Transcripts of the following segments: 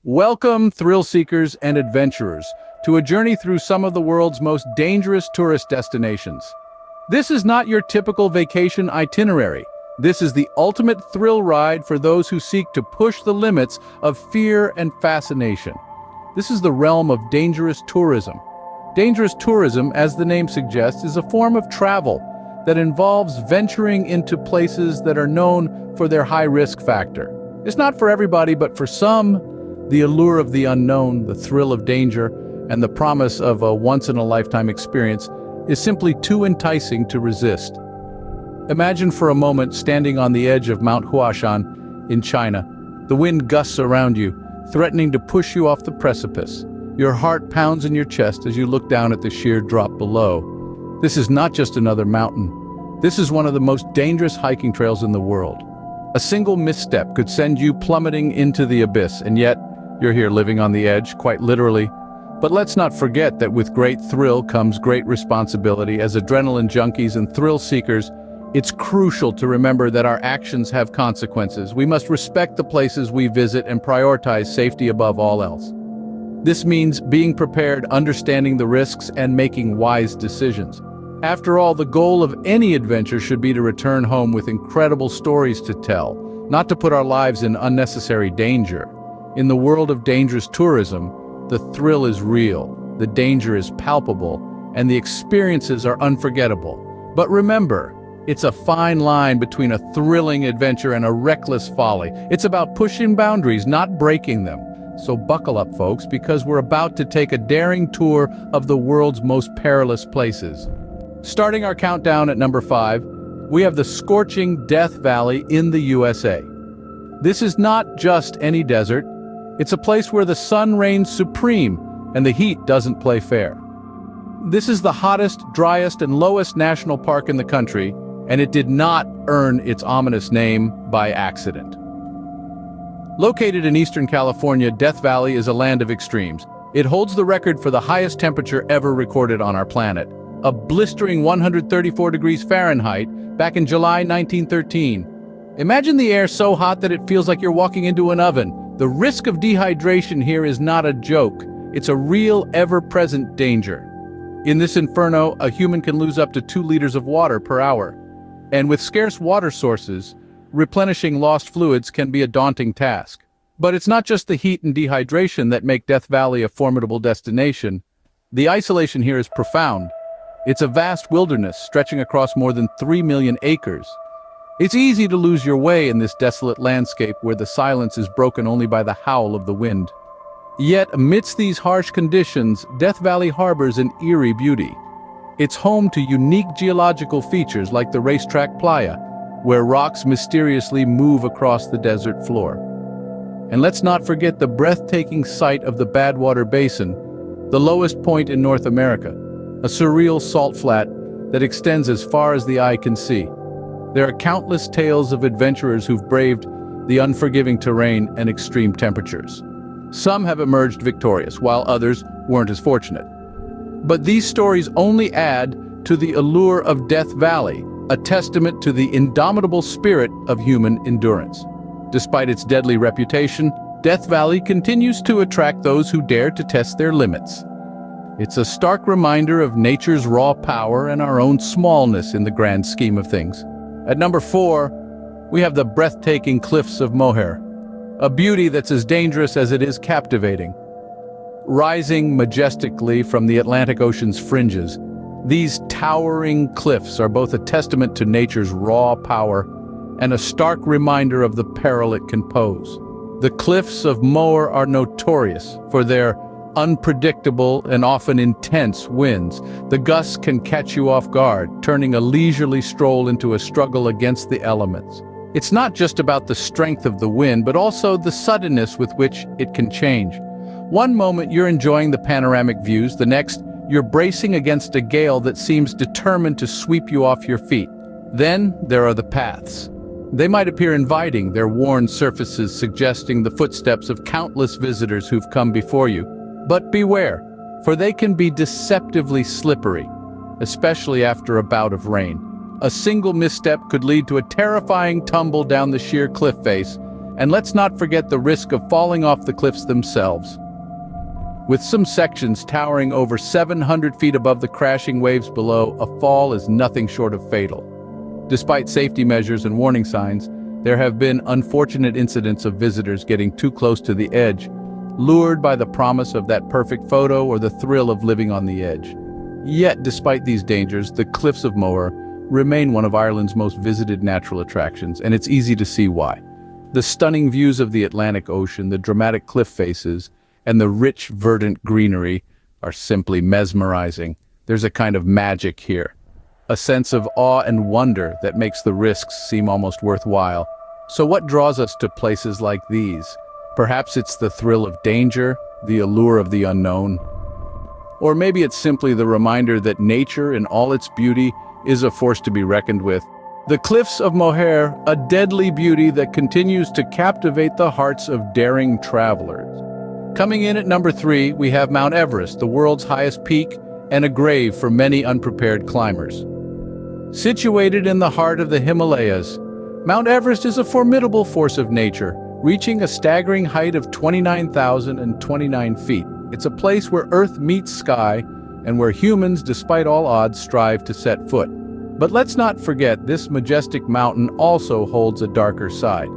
Welcome, thrill seekers and adventurers, to a journey through some of the world's most dangerous tourist destinations. This is not your typical vacation itinerary. This is the ultimate thrill ride for those who seek to push the limits of fear and fascination. This is the realm of dangerous tourism. Dangerous tourism, as the name suggests, is a form of travel that involves venturing into places that are known for their high-risk factor. It's not for everybody, but for some, the allure of the unknown, the thrill of danger, and the promise of a once-in-a-lifetime experience is simply too enticing to resist. Imagine for a moment standing on the edge of Mount Huashan in China. The wind gusts around you, threatening to push you off the precipice. Your heart pounds in your chest as you look down at the sheer drop below. This is not just another mountain. This is one of the most dangerous hiking trails in the world. A single misstep could send you plummeting into the abyss, and yet, you're here living on the edge, quite literally. But let's not forget that with great thrill comes great responsibility. As adrenaline junkies and thrill seekers, it's crucial to remember that our actions have consequences. We must respect the places we visit and prioritize safety above all else. This means being prepared, understanding the risks, and making wise decisions. After all, the goal of any adventure should be to return home with incredible stories to tell, not to put our lives in unnecessary danger. In the world of dangerous tourism, the thrill is real, the danger is palpable, and the experiences are unforgettable. But remember, it's a fine line between a thrilling adventure and a reckless folly. It's about pushing boundaries, not breaking them. So buckle up, folks, because we're about to take a daring tour of the world's most perilous places. Starting our countdown at number 5, we have the scorching Death Valley in the USA. This is not just any desert. It's a place where the sun reigns supreme and the heat doesn't play fair. This is the hottest, driest, and lowest national park in the country, and it did not earn its ominous name by accident. Located in eastern California, Death Valley is a land of extremes. It holds the record for the highest temperature ever recorded on our planet, a blistering 134 degrees Fahrenheit back in July 1913. Imagine the air so hot that it feels like you're walking into an oven. The risk of dehydration here is not a joke. It's a real, ever-present danger. In this inferno, a human can lose up to 2 liters of water per hour. And with scarce water sources, replenishing lost fluids can be a daunting task. But it's not just the heat and dehydration that make Death Valley a formidable destination. The isolation here is profound. It's a vast wilderness stretching across more than 3 million acres. It's easy to lose your way in this desolate landscape where the silence is broken only by the howl of the wind. Yet, amidst these harsh conditions, Death Valley harbors an eerie beauty. It's home to unique geological features like the racetrack playa, where rocks mysteriously move across the desert floor. And let's not forget the breathtaking sight of the Badwater Basin, the lowest point in North America, a surreal salt flat that extends as far as the eye can see. There are countless tales of adventurers who've braved the unforgiving terrain and extreme temperatures. Some have emerged victorious, while others weren't as fortunate. But these stories only add to the allure of Death Valley, a testament to the indomitable spirit of human endurance. Despite its deadly reputation, Death Valley continues to attract those who dare to test their limits. It's a stark reminder of nature's raw power and our own smallness in the grand scheme of things. At number 4, we have the breathtaking cliffs of Moher, a beauty that's as dangerous as it is captivating. Rising majestically from the Atlantic Ocean's fringes, these towering cliffs are both a testament to nature's raw power and a stark reminder of the peril it can pose. The cliffs of Moher are notorious for their unpredictable and often intense winds. The gusts can catch you off guard, turning a leisurely stroll into a struggle against the elements. It's not just about the strength of the wind, but also the suddenness with which it can change. One moment you're enjoying the panoramic views, the next you're bracing against a gale that seems determined to sweep you off your feet. Then there are the paths. They might appear inviting, their worn surfaces suggesting the footsteps of countless visitors who've come before you. But beware, for they can be deceptively slippery, especially after a bout of rain. A single misstep could lead to a terrifying tumble down the sheer cliff face, And let's not forget the risk of falling off the cliffs themselves. With some sections towering over 700 feet above the crashing waves below, a fall is nothing short of fatal. Despite safety measures and warning signs, there have been unfortunate incidents of visitors getting too close to the edge, lured by the promise of that perfect photo or the thrill of living on the edge. Yet, despite these dangers, the cliffs of Moher remain one of Ireland's most visited natural attractions, and it's easy to see why. The stunning views of the Atlantic Ocean, the dramatic cliff faces, and the rich, verdant greenery are simply mesmerizing. There's a kind of magic here, a sense of awe and wonder that makes the risks seem almost worthwhile. So what draws us to places like these? Perhaps it's the thrill of danger, the allure of the unknown. Or maybe it's simply the reminder that nature in all its beauty is a force to be reckoned with. The cliffs of Moher, a deadly beauty that continues to captivate the hearts of daring travelers. Coming in at number 3, we have Mount Everest, the world's highest peak and a grave for many unprepared climbers. Situated in the heart of the Himalayas, Mount Everest is a formidable force of nature, reaching a staggering height of 29,029 feet. It's a place where Earth meets sky and where humans, despite all odds, strive to set foot. But let's not forget, this majestic mountain also holds a darker side.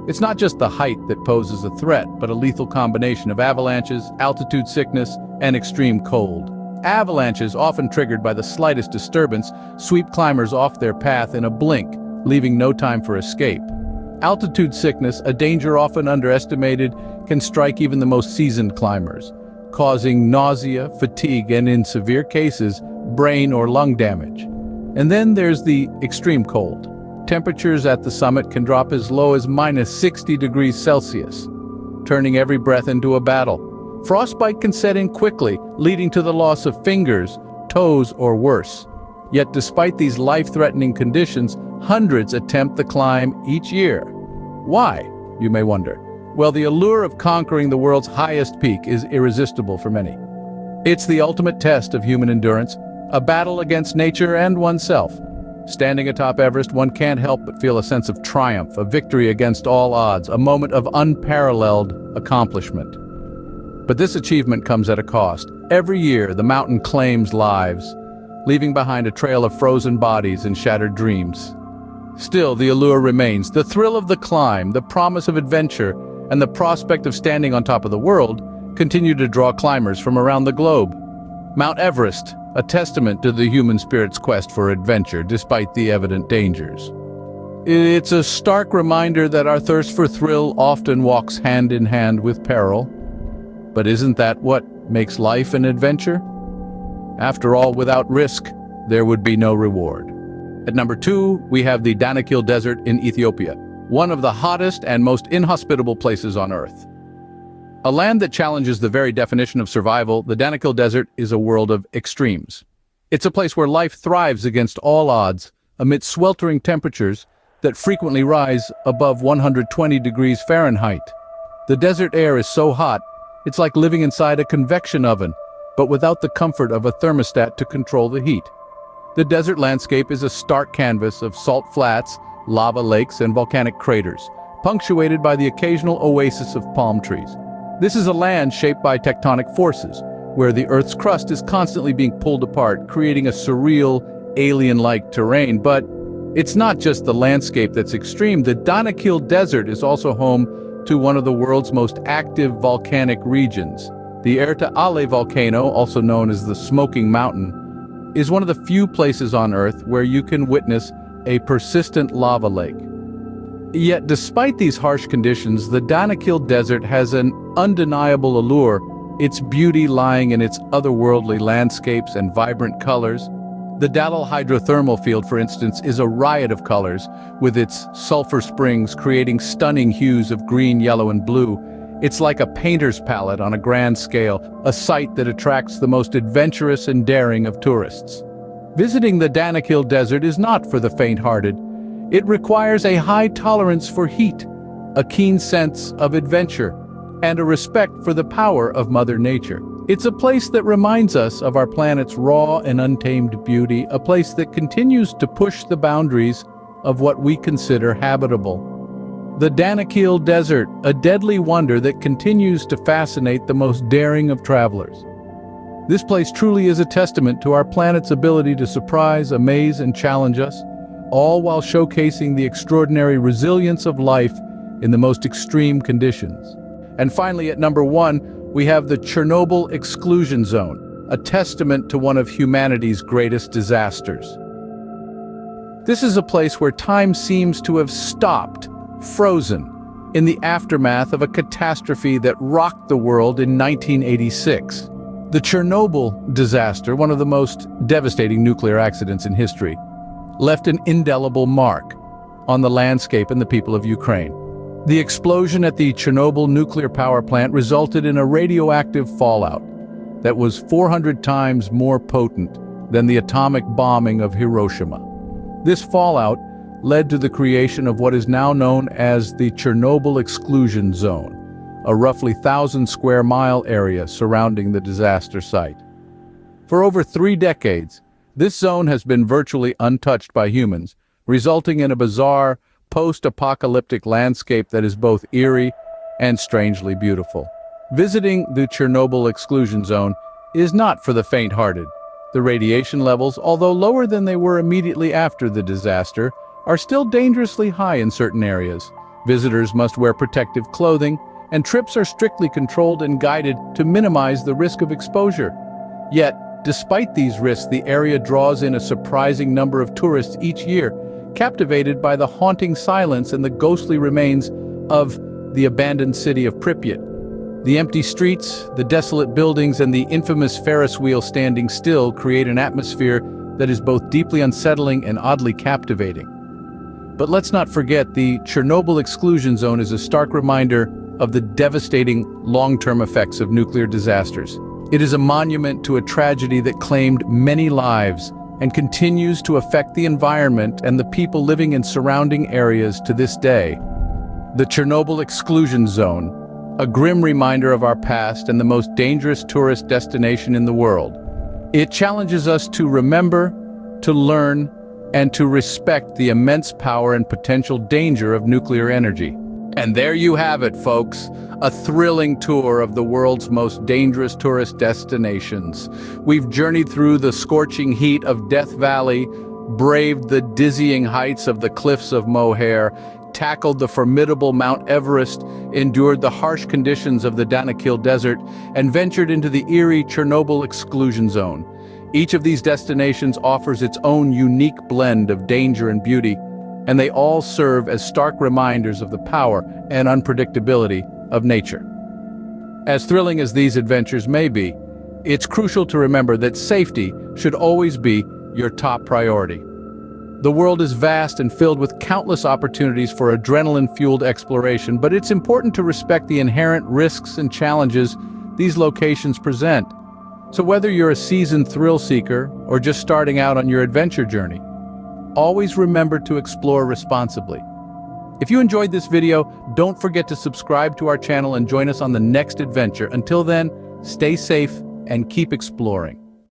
It's not just the height that poses a threat, but a lethal combination of avalanches, altitude sickness, and extreme cold. Avalanches, often triggered by the slightest disturbance, sweep climbers off their path in a blink, leaving no time for escape. Altitude sickness, a danger often underestimated, can strike even the most seasoned climbers, causing nausea, fatigue, and in severe cases, brain or lung damage. And then there's the extreme cold. Temperatures at the summit can drop as low as -60 degrees Celsius, turning every breath into a battle. Frostbite can set in quickly, leading to the loss of fingers, toes, or worse. Yet despite these life-threatening conditions, hundreds attempt the climb each year. Why, you may wonder? Well, the allure of conquering the world's highest peak is irresistible for many. It's the ultimate test of human endurance, a battle against nature and oneself. Standing atop Everest, one can't help but feel a sense of triumph, a victory against all odds, a moment of unparalleled accomplishment. But this achievement comes at a cost. Every year, the mountain claims lives, leaving behind a trail of frozen bodies and shattered dreams. Still, the allure remains. The thrill of the climb, the promise of adventure, and the prospect of standing on top of the world continue to draw climbers from around the globe. Mount Everest, a testament to the human spirit's quest for adventure despite the evident dangers. It's a stark reminder that our thirst for thrill often walks hand in hand with peril. But isn't that what makes life an adventure? After all, without risk, there would be no reward. At number 2, we have the Danakil Desert in Ethiopia, one of the hottest and most inhospitable places on Earth. A land that challenges the very definition of survival, the Danakil Desert is a world of extremes. It's a place where life thrives against all odds, amidst sweltering temperatures that frequently rise above 120 degrees Fahrenheit. The desert air is so hot, it's like living inside a convection oven, but without the comfort of a thermostat to control the heat. The desert landscape is a stark canvas of salt flats, lava lakes, and volcanic craters, punctuated by the occasional oasis of palm trees. This is a land shaped by tectonic forces, where the Earth's crust is constantly being pulled apart, creating a surreal, alien-like terrain. But it's not just the landscape that's extreme. The Danakil Desert is also home to one of the world's most active volcanic regions. The Erta Ale volcano, also known as the Smoking Mountain, is one of the few places on Earth where you can witness a persistent lava lake. Yet, despite these harsh conditions, the Danakil Desert has an undeniable allure, its beauty lying in its otherworldly landscapes and vibrant colors. The Dalal hydrothermal field, for instance, is a riot of colors, with its sulfur springs creating stunning hues of green, yellow, and blue. It's like a painter's palette on a grand scale, a sight that attracts the most adventurous and daring of tourists. Visiting the Danakil Desert is not for the faint-hearted. It requires a high tolerance for heat, a keen sense of adventure, and a respect for the power of Mother Nature. It's a place that reminds us of our planet's raw and untamed beauty, a place that continues to push the boundaries of what we consider habitable. The Danakil Desert, a deadly wonder that continues to fascinate the most daring of travelers. This place truly is a testament to our planet's ability to surprise, amaze, and challenge us, all while showcasing the extraordinary resilience of life in the most extreme conditions. And finally, at number 1, we have the Chernobyl Exclusion Zone, a testament to one of humanity's greatest disasters. This is a place where time seems to have stopped, frozen, in the aftermath of a catastrophe that rocked the world in 1986. The Chernobyl disaster, one of the most devastating nuclear accidents in history, left an indelible mark on the landscape and the people of Ukraine. The explosion at the Chernobyl nuclear power plant resulted in a radioactive fallout that was 400 times more potent than the atomic bombing of Hiroshima. This fallout led to the creation of what is now known as the Chernobyl Exclusion Zone, a roughly 1,000-square-mile area surrounding the disaster site. For over 3 decades, this zone has been virtually untouched by humans, resulting in a bizarre, post-apocalyptic landscape that is both eerie and strangely beautiful. Visiting the Chernobyl Exclusion Zone is not for the faint-hearted. The radiation levels, although lower than they were immediately after the disaster, are still dangerously high in certain areas. Visitors must wear protective clothing, and trips are strictly controlled and guided to minimize the risk of exposure. Yet, despite these risks, the area draws in a surprising number of tourists each year, captivated by the haunting silence and the ghostly remains of the abandoned city of Pripyat. The empty streets, the desolate buildings, and the infamous Ferris wheel standing still create an atmosphere that is both deeply unsettling and oddly captivating. But let's not forget, the Chernobyl Exclusion Zone is a stark reminder of the devastating long-term effects of nuclear disasters. It is a monument to a tragedy that claimed many lives and continues to affect the environment and the people living in surrounding areas to this day. The Chernobyl Exclusion Zone, a grim reminder of our past and the most dangerous tourist destination in the world. It challenges us to remember, to learn, and to respect the immense power and potential danger of nuclear energy. And there you have it, folks, a thrilling tour of the world's most dangerous tourist destinations. We've journeyed through the scorching heat of Death Valley, braved the dizzying heights of the cliffs of Moher, tackled the formidable Mount Everest, endured the harsh conditions of the Danakil Desert, and ventured into the eerie Chernobyl Exclusion Zone. Each of these destinations offers its own unique blend of danger and beauty, and they all serve as stark reminders of the power and unpredictability of nature. As thrilling as these adventures may be, it's crucial to remember that safety should always be your top priority. The world is vast and filled with countless opportunities for adrenaline-fueled exploration, but it's important to respect the inherent risks and challenges these locations present. So whether you're a seasoned thrill seeker or just starting out on your adventure journey, always remember to explore responsibly. If you enjoyed this video, don't forget to subscribe to our channel and join us on the next adventure. Until then, stay safe and keep exploring.